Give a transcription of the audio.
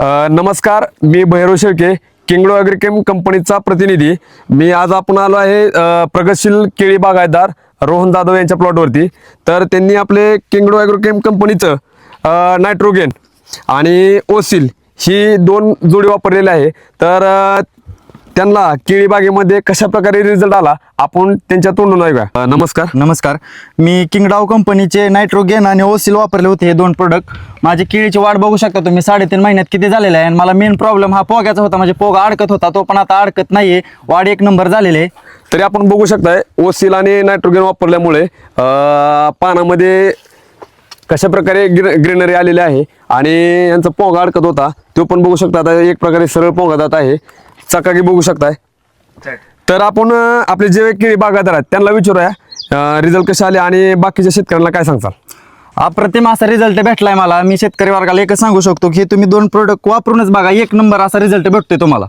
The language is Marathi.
नमस्कार, मी भैरव शेळके, किंगडो ॲग्रिकेम कंपनीचा प्रतिनिधी. मी आज आपण आलो आहे प्रगतशील केळी बागायतदार रोहन जाधव यांच्या प्लॉटवरती. तर त्यांनी आपले किंगडो ॲग्रिकेम कंपनीचं नायट्रोगेन आणि ओसिल ही दोन जोडी वापरलेली आहे. तर त्यांना केळी बागेमध्ये कशा प्रकारे रिझल्ट आला आपण त्यांच्या तोंडून ऐकूया. नमस्कार. मी किंगडाव कंपनीचे नायट्रोगेन आणि ओसिल वापरले होते. हे दोन प्रोडक्ट. माझी केळीची वाढ बघू शकता तुम्ही 3.5 महिन्यात किती झालेला आहे. आणि मला मेन प्रॉब्लेम हा पोग्याचा होता. म्हणजे पोगा अडकत होता, तो पण आता अडकत नाहीये. वाढ 1 नंबर झालेली आहे. तरी आपण बघू शकताय ओसिल आणि नायट्रोगेन वापरल्यामुळे पानामध्ये कशा प्रकारे ग्रीनरी आलेली आहे आणि यांचा पोंगा अडकत होता तो पण बघू शकता. आता एक प्रकारे सरळ पोंगा जात आहे, चकाकी बघू शकताय. तर आपण आपले जे केळी बागायतदार आहेत त्यांना विचारूया रिझल्ट कसे आले आणि बाकीच्या शेतकऱ्यांना काय सांगताल. अप्रतिम असा रिझल्ट भेटलाय मला. मी शेतकरी वर्गाला एकच सांगू शकतो की तुम्ही दोन प्रोडक्ट वापरूनच बघा, 1 नंबर असा रिझल्ट भेटतोय तुम्हाला.